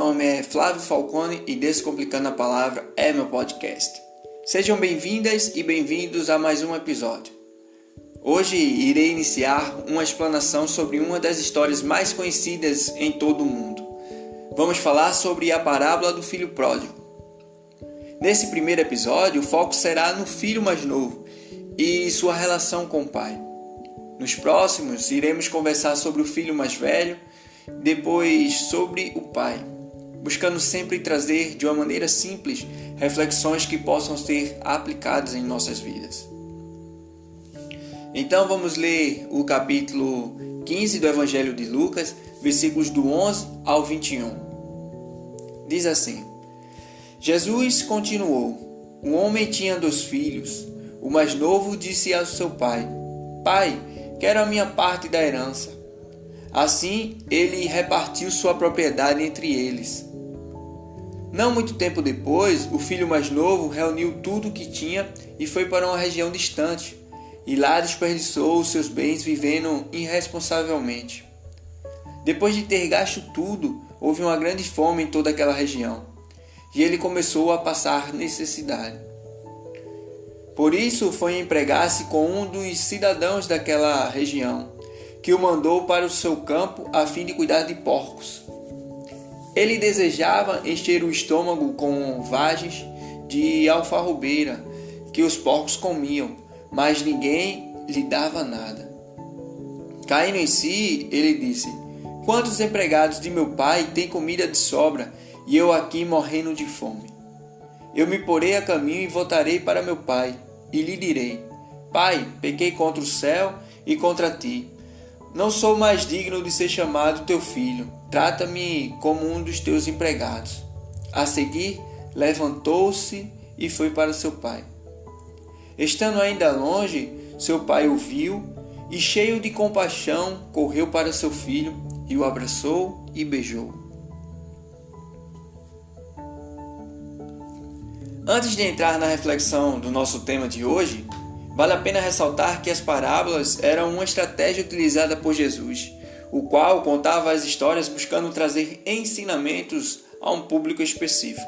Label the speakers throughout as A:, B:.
A: nome é Flávio Falcone e Descomplicando a Palavra é meu podcast. Sejam bem-vindas e bem-vindos a mais um episódio. Hoje irei iniciar uma explanação sobre uma das histórias mais conhecidas em todo o mundo. Vamos falar sobre a parábola do filho pródigo. Nesse primeiro episódio, o foco será no filho mais novo e sua relação com o pai. Nos próximos, iremos conversar sobre o filho mais velho, depois sobre o pai, buscando sempre trazer de uma maneira simples reflexões que possam ser aplicadas em nossas vidas. Então vamos ler o capítulo 15 do Evangelho de Lucas, versículos do 11 ao 21. Diz assim: Jesus continuou: Um homem tinha 2 filhos. O mais novo disse ao seu pai: Pai, quero a minha parte da herança. Assim, ele repartiu sua propriedade entre eles. Não muito tempo depois, o filho mais novo reuniu tudo o que tinha e foi para uma região distante, e lá desperdiçou os seus bens vivendo irresponsavelmente. Depois de ter gasto tudo, houve uma grande fome em toda aquela região, e ele começou a passar necessidade. Por isso, foi empregar-se com um dos cidadãos daquela região, que o mandou para o seu campo a fim de cuidar de porcos. Ele desejava encher o estômago com vagens de alfarrobeira que os porcos comiam, mas ninguém lhe dava nada. Caindo em si, ele disse: Quantos empregados de meu pai têm comida de sobra e eu aqui morrendo de fome? Eu me porei a caminho e voltarei para meu pai, e lhe direi: Pai, pequei contra o céu e contra ti. Não sou mais digno de ser chamado teu filho. Trata-me como um dos teus empregados. A seguir, levantou-se e foi para seu pai. Estando ainda longe, seu pai o viu e, cheio de compaixão, correu para seu filho e o abraçou e beijou. Antes de entrar na reflexão do nosso tema de hoje, vale a pena ressaltar que as parábolas eram uma estratégia utilizada por Jesus, o qual contava as histórias buscando trazer ensinamentos a um público específico.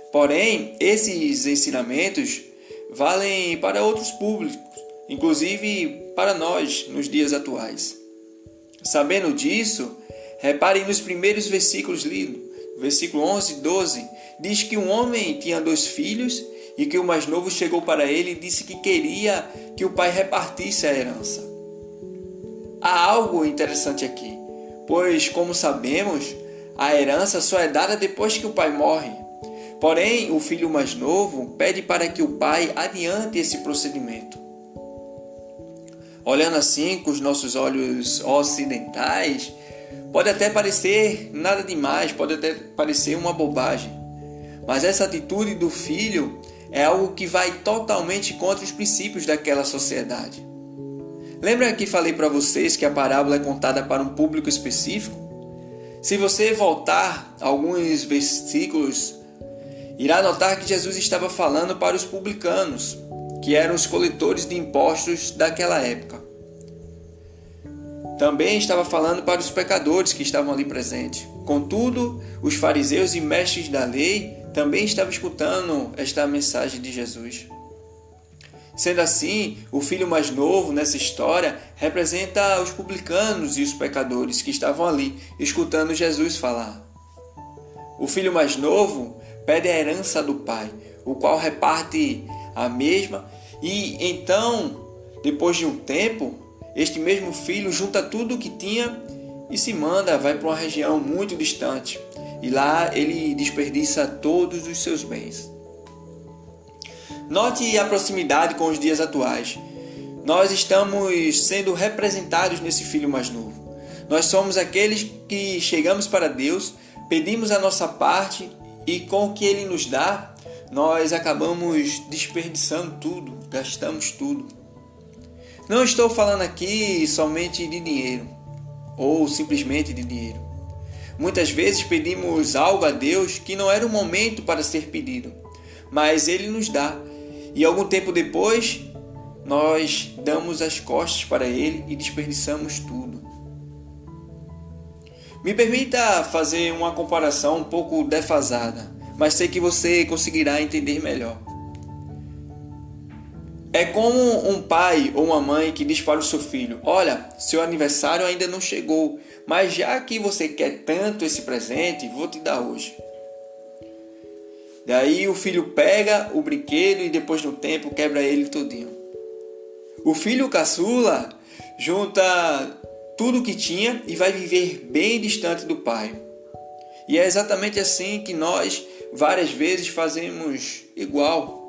A: Porém, esses ensinamentos valem para outros públicos, inclusive para nós nos dias atuais. Sabendo disso, reparem nos primeiros versículos lidos. Versículo 11 e 12 diz que um homem tinha 2 filhos e que o mais novo chegou para ele e disse que queria que o pai repartisse a herança. Há algo interessante aqui, pois, como sabemos, a herança só é dada depois que o pai morre. Porém, o filho mais novo pede para que o pai adiante esse procedimento. Olhando assim com os nossos olhos ocidentais, pode até parecer nada demais, pode até parecer uma bobagem. Mas essa atitude do filho é algo que vai totalmente contra os princípios daquela sociedade. Lembra que falei para vocês que a parábola é contada para um público específico? Se você voltar alguns versículos, irá notar que Jesus estava falando para os publicanos, que eram os coletores de impostos daquela época. Também estava falando para os pecadores que estavam ali presentes. Contudo, os fariseus e mestres da lei também estavam escutando esta mensagem de Jesus. Sendo assim, o filho mais novo nessa história representa os publicanos e os pecadores que estavam ali escutando Jesus falar. O filho mais novo pede a herança do pai, o qual reparte a mesma, e então, depois de um tempo, este mesmo filho junta tudo o que tinha e se vai para uma região muito distante. E lá ele desperdiça todos os seus bens. Note a proximidade com os dias atuais. Nós estamos sendo representados nesse filho mais novo. Nós somos aqueles que chegamos para Deus, pedimos a nossa parte e com o que Ele nos dá, nós acabamos desperdiçando tudo, gastamos tudo. Não estou falando aqui somente de dinheiro, ou simplesmente de dinheiro. Muitas vezes pedimos algo a Deus que não era o momento para ser pedido, mas Ele nos dá. E algum tempo depois, nós damos as costas para Ele e desperdiçamos tudo. Me permita fazer uma comparação um pouco defasada, mas sei que você conseguirá entender melhor. É como um pai ou uma mãe que diz para o seu filho: olha, seu aniversário ainda não chegou, mas já que você quer tanto esse presente, vou te dar hoje. Daí o filho pega o brinquedo e depois de um tempo quebra ele todinho. O filho caçula junta tudo que tinha e vai viver bem distante do pai. E é exatamente assim que nós várias vezes fazemos igual.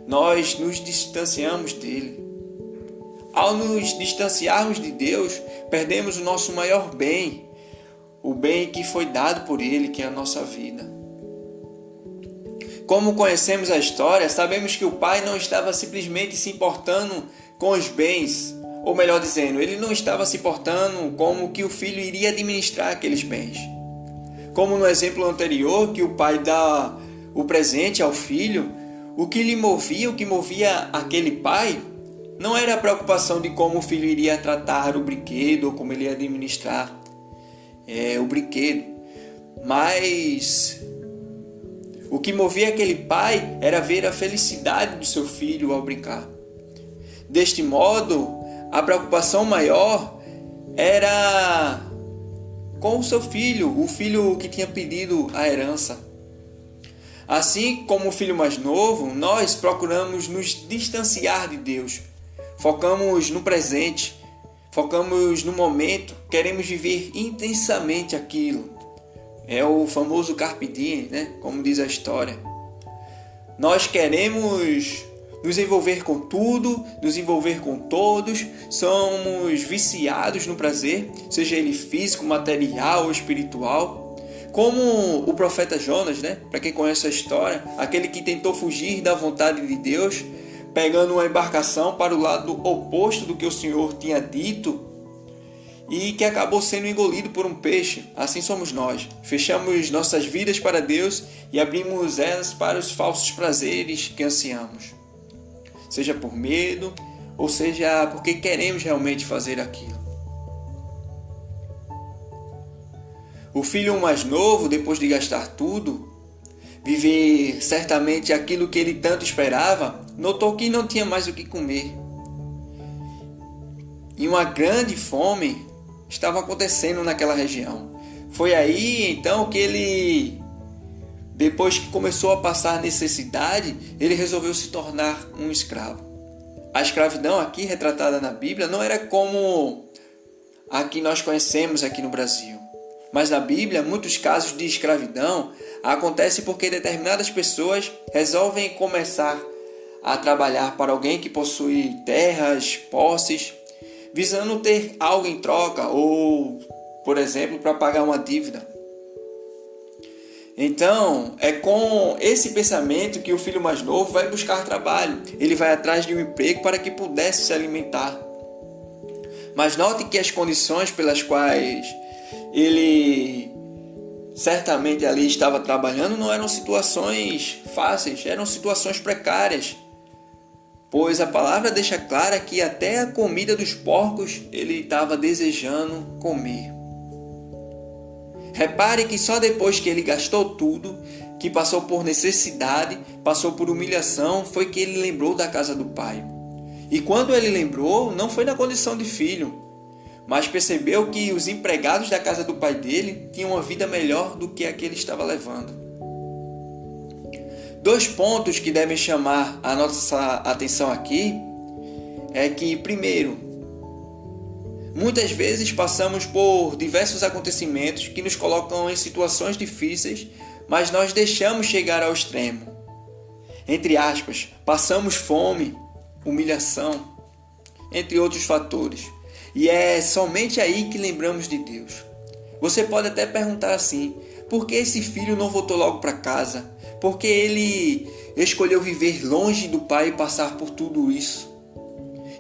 A: Nós nos distanciamos dele. Ao nos distanciarmos de Deus, perdemos o nosso maior bem, o bem que foi dado por ele, que é a nossa vida. Como conhecemos a história, sabemos que o pai não estava simplesmente se importando com os bens, ou melhor dizendo, ele não estava se importando como que o filho iria administrar aqueles bens. Como no exemplo anterior, que o pai dá o presente ao filho, o que lhe movia, o que movia aquele pai, não era a preocupação de como o filho iria tratar o brinquedo ou como ele ia administrar o brinquedo, mas o que movia aquele pai era ver a felicidade do seu filho ao brincar. Deste modo, a preocupação maior era com o seu filho, o filho que tinha pedido a herança. Assim como o filho mais novo, nós procuramos nos distanciar de Deus. Focamos no presente, focamos no momento, queremos viver intensamente aquilo. É o famoso carpe diem, né? Como diz a história. Nós queremos nos envolver com tudo, nos envolver com todos, somos viciados no prazer, seja ele físico, material ou espiritual. Como o profeta Jonas, né? Para quem conhece a história, aquele que tentou fugir da vontade de Deus, pegando uma embarcação para o lado oposto do que o Senhor tinha dito, e que acabou sendo engolido por um peixe. Assim somos nós. Fechamos nossas vidas para Deus e abrimos elas para os falsos prazeres que ansiamos. Seja por medo, ou seja porque queremos realmente fazer aquilo. O filho mais novo, depois de gastar tudo, viver certamente aquilo que ele tanto esperava, notou que não tinha mais o que comer. E uma grande fome estava acontecendo naquela região. Foi aí então que ele, depois que começou a passar necessidade, ele resolveu se tornar um escravo. A escravidão aqui retratada na Bíblia não era como a que nós conhecemos aqui no Brasil. Mas na Bíblia, muitos casos de escravidão acontecem porque determinadas pessoas resolvem começar a trabalhar para alguém que possui terras, posses, visando ter algo em troca ou, por exemplo, para pagar uma dívida. Então, é com esse pensamento que o filho mais novo vai buscar trabalho. Ele vai atrás de um emprego para que pudesse se alimentar. Mas note que as condições pelas quais ele certamente ali estava trabalhando não eram situações fáceis, eram situações precárias. Pois a palavra deixa clara que até a comida dos porcos ele estava desejando comer. Repare que só depois que ele gastou tudo, que passou por necessidade, passou por humilhação, foi que ele lembrou da casa do pai. E quando ele lembrou, não foi na condição de filho, mas percebeu que os empregados da casa do pai dele tinham uma vida melhor do que a que ele estava levando. 2 pontos que devem chamar a nossa atenção aqui é que, primeiro, muitas vezes passamos por diversos acontecimentos que nos colocam em situações difíceis, mas nós deixamos chegar ao extremo. Entre aspas, passamos fome, humilhação, entre outros fatores. E é somente aí que lembramos de Deus. Você pode até perguntar assim: por que esse filho não voltou logo para casa? Por que ele escolheu viver longe do pai e passar por tudo isso?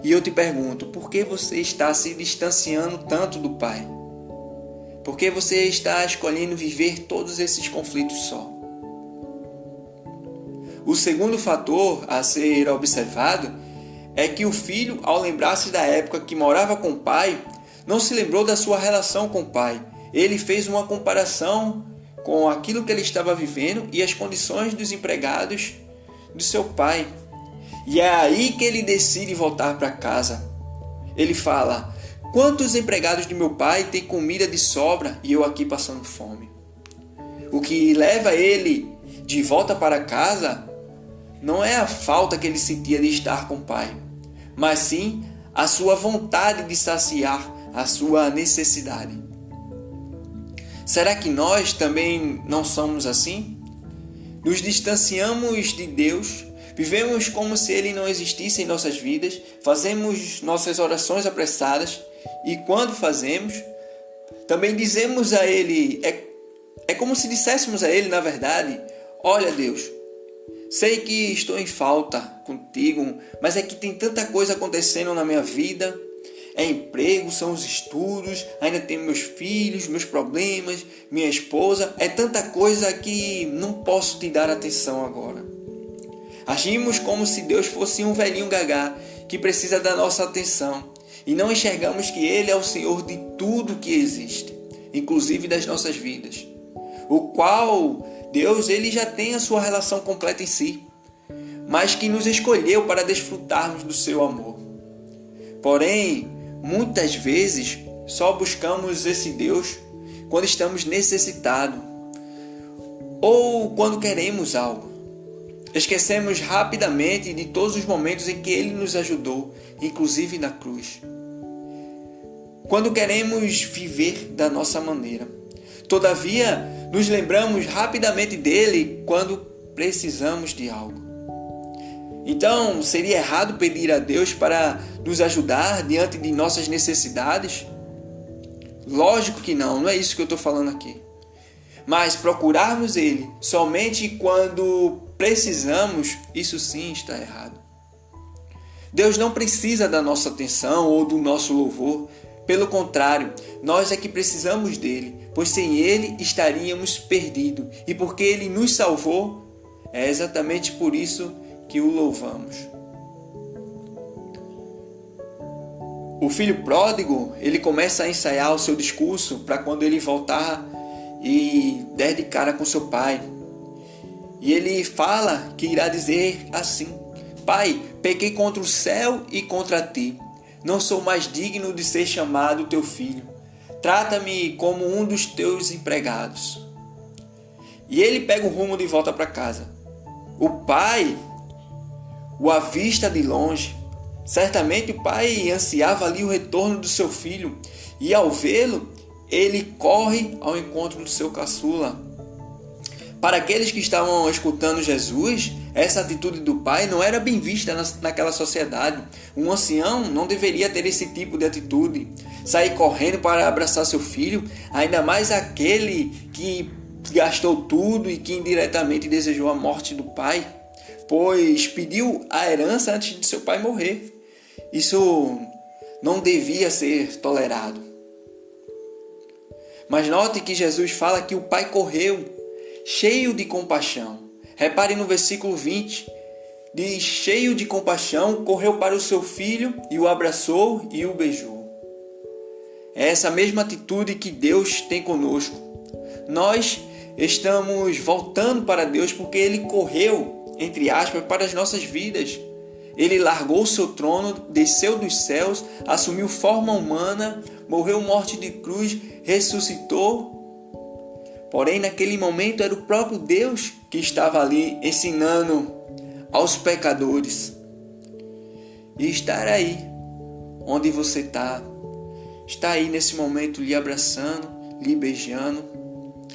A: E eu te pergunto, por que você está se distanciando tanto do pai? Por que você está escolhendo viver todos esses conflitos só? O segundo fator a ser observado é que o filho, ao lembrar-se da época que morava com o pai, não se lembrou da sua relação com o pai. ele fez uma comparação com aquilo que ele estava vivendo e as condições dos empregados do seu pai. E é aí que ele decide voltar para casa. Ele fala: quantos empregados de meu pai têm comida de sobra e eu aqui passando fome? O que leva ele de volta para casa não é a falta que ele sentia de estar com o pai, mas sim a sua vontade de saciar a sua necessidade. Será que nós também não somos assim? Nos distanciamos de Deus, vivemos como se Ele não existisse em nossas vidas, fazemos nossas orações apressadas e quando fazemos, também dizemos a Ele, é como se disséssemos a Ele, na verdade: olha Deus, sei que estou em falta contigo, mas é que tem tanta coisa acontecendo na minha vida. É emprego, são os estudos, ainda tenho meus filhos, meus problemas, minha esposa. É tanta coisa que não posso te dar atenção agora. Agimos como se Deus fosse um velhinho gagá que precisa da nossa atenção. E não enxergamos que Ele é o Senhor de tudo que existe, inclusive das nossas vidas. O qual Deus ele já tem a sua relação completa em si, mas que nos escolheu para desfrutarmos do seu amor. Porém, muitas vezes só buscamos esse Deus quando estamos necessitados ou quando queremos algo. Esquecemos rapidamente de todos os momentos em que Ele nos ajudou, inclusive na cruz. Quando queremos viver da nossa maneira. Todavia, nos lembramos rapidamente dele quando precisamos de algo. Então, seria errado pedir a Deus para nos ajudar diante de nossas necessidades? Lógico que não é isso que eu estou falando aqui. Mas procurarmos Ele somente quando precisamos, isso sim está errado. Deus não precisa da nossa atenção ou do nosso louvor. Pelo contrário, nós é que precisamos dele, pois sem ele estaríamos perdidos. E porque ele nos salvou, é exatamente por isso que o louvamos. O filho pródigo, ele começa a ensaiar o seu discurso para quando ele voltar e der de cara com seu pai. E ele fala que irá dizer assim: Pai, pequei contra o céu e contra ti. Não sou mais digno de ser chamado teu filho. Trata-me como um dos teus empregados. E ele pega o rumo de volta para casa. O pai o avista de longe. Certamente o pai ansiava ali o retorno do seu filho. E ao vê-lo, ele corre ao encontro do seu caçula. Para aqueles que estavam escutando Jesus, essa atitude do pai não era bem vista naquela sociedade. Um ancião não deveria ter esse tipo de atitude. Sair correndo para abraçar seu filho, ainda mais aquele que gastou tudo e que indiretamente desejou a morte do pai, pois pediu a herança antes de seu pai morrer. Isso não devia ser tolerado. Mas note que Jesus fala que o pai correu, cheio de compaixão. Repare no versículo 20. Diz: cheio de compaixão, correu para o seu filho e o abraçou e o beijou. É essa mesma atitude que Deus tem conosco. Nós estamos voltando para Deus porque Ele correu, entre aspas, para as nossas vidas. Ele largou o seu trono, desceu dos céus, assumiu forma humana, morreu morte de cruz, ressuscitou. Porém, naquele momento era o próprio Deus que estava ali ensinando aos pecadores. E estar aí, onde você está aí nesse momento lhe abraçando, lhe beijando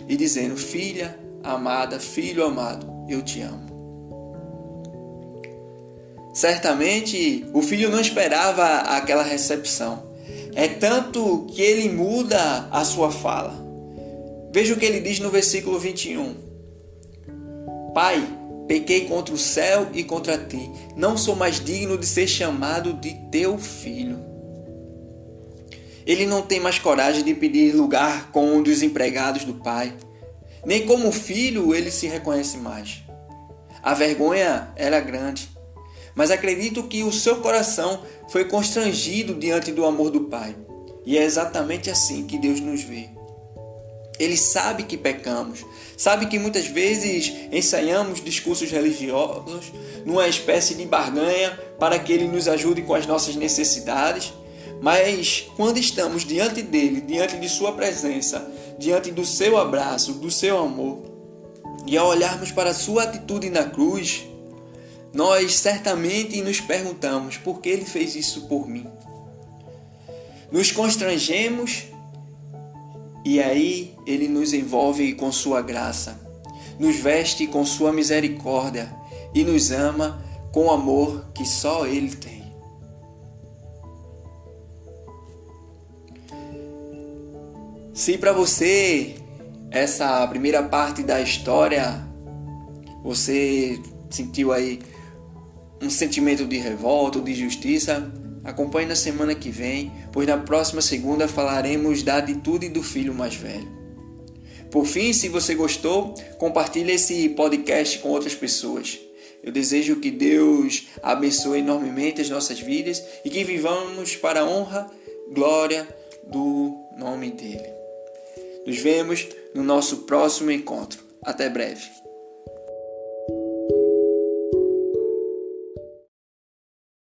A: e dizendo: filha amada, filho amado, eu te amo. Certamente o filho não esperava aquela recepção. É tanto que ele muda a sua fala. Veja o que ele diz no versículo 21. Pai, pequei contra o céu e contra ti. Não sou mais digno de ser chamado de teu filho. Ele não tem mais coragem de pedir lugar com um dos empregados do pai. Nem como filho ele se reconhece mais. A vergonha era grande. Mas acredito que o seu coração foi constrangido diante do amor do Pai. E é exatamente assim que Deus nos vê. Ele sabe que pecamos, sabe que muitas vezes ensaiamos discursos religiosos numa espécie de barganha para que Ele nos ajude com as nossas necessidades, mas quando estamos diante dEle, diante de Sua presença, diante do Seu abraço, do Seu amor, e ao olharmos para a Sua atitude na cruz, nós certamente nos perguntamos por que Ele fez isso por mim. Nos constrangemos e aí Ele nos envolve com Sua graça, nos veste com Sua misericórdia e nos ama com o amor que só Ele tem. Se para você essa primeira parte da história você sentiu aí um sentimento de revolta ou de injustiça, acompanhe na semana que vem, pois na próxima segunda falaremos da atitude do filho mais velho. Por fim, se você gostou, compartilhe esse podcast com outras pessoas. Eu desejo que Deus abençoe enormemente as nossas vidas e que vivamos para a honra, glória do nome dEle. Nos vemos no nosso próximo encontro. Até breve.